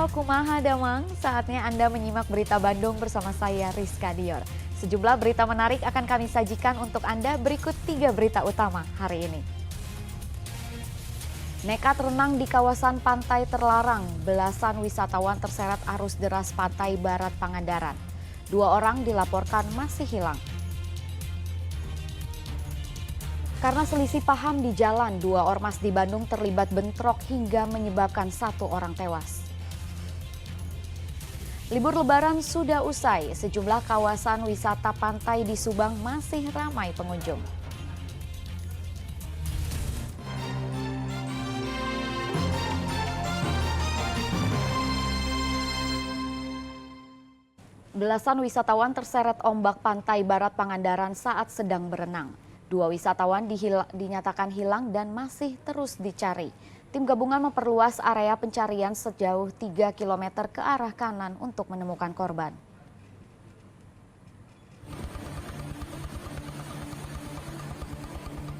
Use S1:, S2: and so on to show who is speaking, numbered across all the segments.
S1: Halo Kumaha Damang, saatnya Anda menyimak berita Bandung bersama saya Rizka Dior. Sejumlah berita menarik akan kami sajikan untuk Anda, berikut 3 berita utama hari ini. Nekat renang di kawasan pantai terlarang, belasan wisatawan terseret arus deras pantai barat Pangandaran. 2 orang dilaporkan masih hilang. Karena selisih paham di jalan, 2 ormas di Bandung terlibat bentrok hingga menyebabkan 1 orang tewas. Libur Lebaran sudah usai, sejumlah kawasan wisata pantai di Subang masih ramai pengunjung. Belasan wisatawan terseret ombak pantai barat Pangandaran saat sedang berenang. 2 wisatawan dinyatakan hilang dan masih terus dicari. Tim gabungan memperluas area pencarian sejauh 3 km ke arah kanan untuk menemukan korban.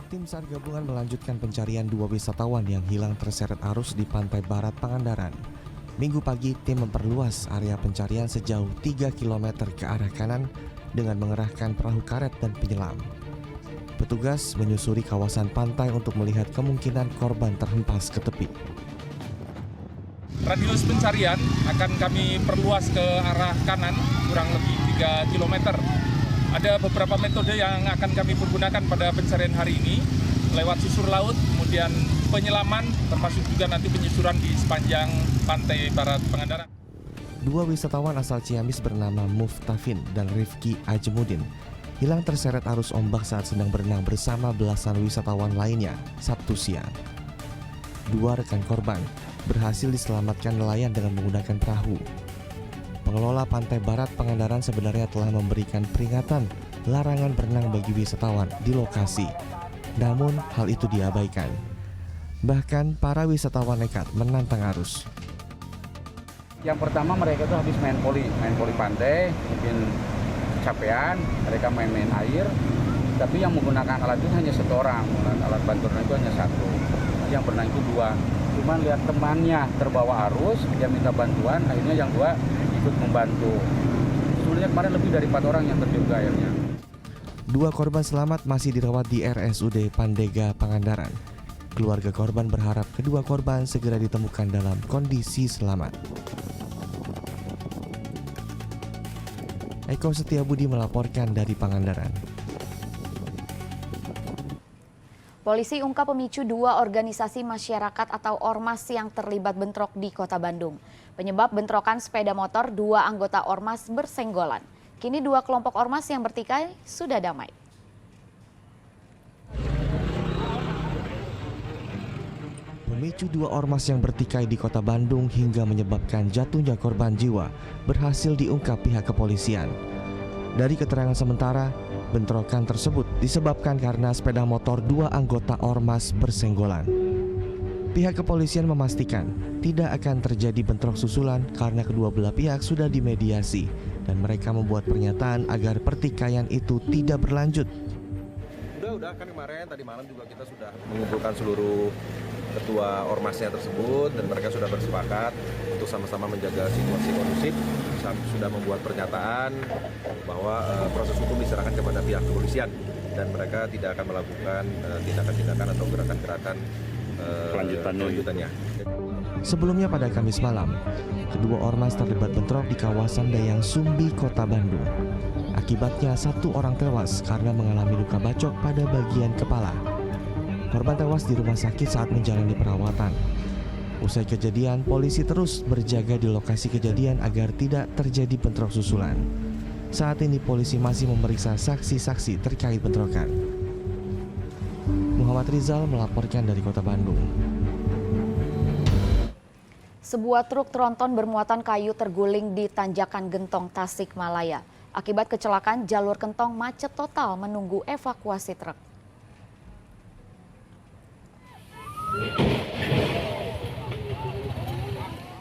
S2: Tim SAR gabungan melanjutkan pencarian 2 wisatawan yang hilang terseret arus di pantai barat Pangandaran. Minggu pagi, tim memperluas area pencarian sejauh 3 km ke arah kanan dengan mengerahkan perahu karet dan penyelam. Petugas menyusuri kawasan pantai untuk melihat kemungkinan korban terhempas ke tepi.
S3: Radius pencarian akan kami perluas ke arah kanan kurang lebih 3 km. Ada beberapa metode yang akan kami pergunakan pada pencarian hari ini, lewat susur laut, kemudian penyelaman, termasuk juga nanti penyusuran di sepanjang pantai barat Pangandaran.
S2: 2 wisatawan asal Ciamis bernama Muftafin dan Rifki Ajemudin hilang terseret arus ombak saat sedang berenang bersama belasan wisatawan lainnya Sabtu siang. 2 rekan korban berhasil diselamatkan nelayan dengan menggunakan perahu. Pengelola Pantai Barat Pangandaran sebenarnya telah memberikan peringatan larangan berenang bagi wisatawan di lokasi. Namun hal itu diabaikan. Bahkan para wisatawan nekat menantang arus.
S4: Yang pertama mereka itu habis main poli pantai, mungkin capean, mereka main-main air, tapi yang menggunakan alat itu hanya 1 orang, alat bantu renang itu hanya 1, yang berenang itu 2. Cuman lihat temannya terbawa arus, dia minta bantuan, akhirnya yang 2 ikut membantu. Sebenarnya kemarin lebih dari 4 orang yang terjun ke airnya.
S2: 2 korban selamat masih dirawat di RSUD Pandega Pangandaran. Keluarga korban berharap kedua korban segera ditemukan dalam kondisi selamat. Eko Setiabudi melaporkan dari Pangandaran.
S1: Polisi ungkap pemicu 2 organisasi masyarakat atau ormas yang terlibat bentrok di Kota Bandung. Penyebab bentrokan sepeda motor, 2 anggota ormas bersenggolan. Kini 2 kelompok ormas yang bertikai sudah damai.
S2: Pemicu 2 ormas yang bertikai di Kota Bandung hingga menyebabkan jatuhnya korban jiwa berhasil diungkap pihak kepolisian. Dari keterangan sementara, bentrokan tersebut disebabkan karena sepeda motor 2 anggota ormas bersenggolan. Pihak kepolisian memastikan tidak akan terjadi bentrok susulan karena kedua belah pihak sudah dimediasi dan mereka membuat pernyataan agar pertikaian itu tidak berlanjut.
S5: Udah kan kemarin tadi malam juga kita sudah mengumpulkan seluruh ketua ormasnya tersebut dan mereka sudah bersepakat untuk sama-sama menjaga situasi kondusif, sudah membuat pernyataan bahwa proses hukum diserahkan kepada pihak kepolisian dan mereka tidak akan melakukan tindakan-tindakan atau gerakan-gerakan lanjutannya.
S2: Sebelumnya pada Kamis malam, kedua ormas terlibat bentrok di kawasan Dayang Sumbi, Kota Bandung. Akibatnya 1 orang tewas karena mengalami luka bacok pada bagian kepala. Korban tewas di rumah sakit saat menjalani perawatan. Usai kejadian, polisi terus berjaga di lokasi kejadian agar tidak terjadi bentrok susulan. Saat ini polisi masih memeriksa saksi-saksi terkait bentrokan. Muhammad Rizal melaporkan dari Kota Bandung.
S1: Sebuah truk tronton bermuatan kayu terguling di Tanjakan Gentong, Tasikmalaya. Akibat kecelakaan, jalur Gentong macet total menunggu evakuasi truk.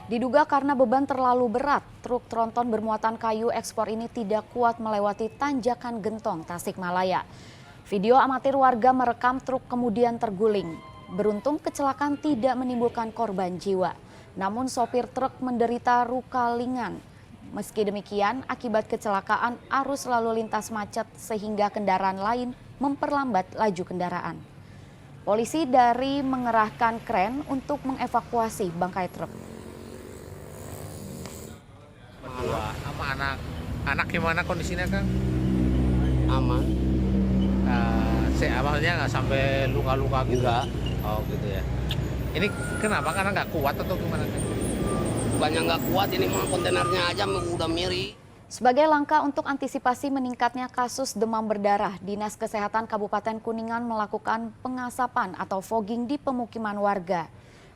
S1: Diduga karena beban terlalu berat, truk tronton bermuatan kayu ekspor ini tidak kuat melewati Tanjakan Gentong, Tasikmalaya. Video amatir warga merekam truk kemudian terguling. Beruntung kecelakaan tidak menimbulkan korban jiwa. Namun sopir truk menderita luka ringan. Meski demikian, akibat kecelakaan arus lalu lintas macet sehingga kendaraan lain memperlambat laju kendaraan. Polisi dari mengerahkan kren untuk mengevakuasi bangkai truk.
S6: Sama anak gimana kondisinya, Kang?
S7: Aman.
S6: Maksudnya nggak sampai luka-luka gitu?
S7: Enggak.
S6: Oh gitu ya. Ini kenapa? Karena nggak kuat atau gimana?
S7: Bukannya nggak kuat, ini mah kontainernya aja udah miring.
S1: Sebagai langkah untuk antisipasi meningkatnya kasus demam berdarah, Dinas Kesehatan Kabupaten Kuningan melakukan pengasapan atau fogging di pemukiman warga.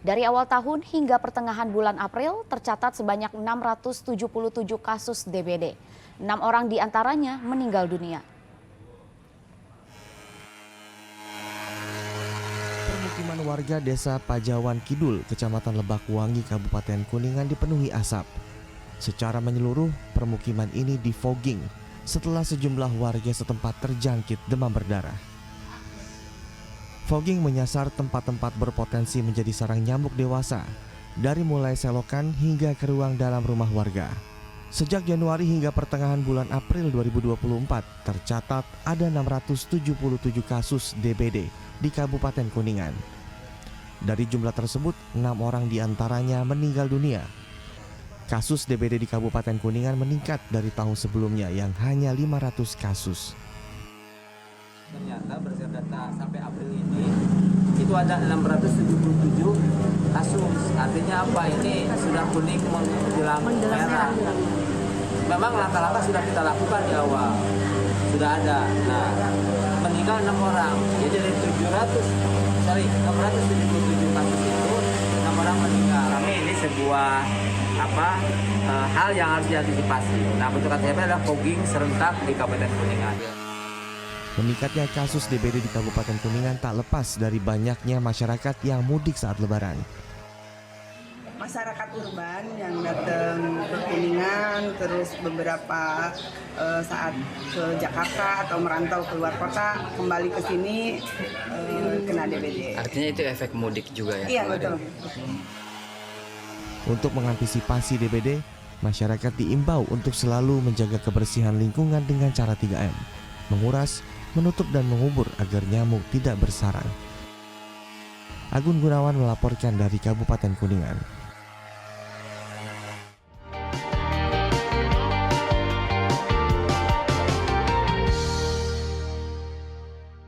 S1: Dari awal tahun hingga pertengahan bulan April tercatat sebanyak 677 kasus DBD. 6 orang diantaranya meninggal dunia.
S2: Permukiman warga Desa Pajawan Kidul, Kecamatan Lebakwangi, Kabupaten Kuningan dipenuhi asap. Secara menyeluruh, permukiman ini di-fogging setelah sejumlah warga setempat terjangkit demam berdarah. Fogging menyasar tempat-tempat berpotensi menjadi sarang nyamuk dewasa, dari mulai selokan hingga ke ruang dalam rumah warga. Sejak Januari hingga pertengahan bulan April 2024, tercatat ada 677 kasus DBD di Kabupaten Kuningan. Dari jumlah tersebut, 6 orang diantaranya meninggal dunia. Kasus DBD di Kabupaten Kuningan meningkat dari tahun sebelumnya yang hanya 500 kasus.
S8: Ternyata berdasarkan data sampai April ini itu ada 677 kasus. Artinya apa? Ini sudah kuning menjelang merah. Memang langkah-langkah sudah kita lakukan di awal. Sudah ada. Nah, meninggal 6 orang. Jadi dari 677 kasus itu 6 orang meninggal. Kami ini sebuah hal yang harus diantisipasi. Nah, bentuk antisipasi adalah fogging serentak di Kabupaten Kuningan.
S2: Meningkatnya kasus DBD di Kabupaten Kuningan tak lepas dari banyaknya masyarakat yang mudik saat Lebaran.
S9: Masyarakat urban yang datang ke Kuningan, terus beberapa saat ke Jakarta atau merantau keluar kota, kembali ke sini kena DBD.
S10: Artinya itu efek mudik juga ya?
S9: Iya, betul.
S2: Untuk mengantisipasi DBD, masyarakat diimbau untuk selalu menjaga kebersihan lingkungan dengan cara 3M. Menguras, menutup dan mengubur agar nyamuk tidak bersarang. Agun Gunawan melaporkan dari Kabupaten Kuningan.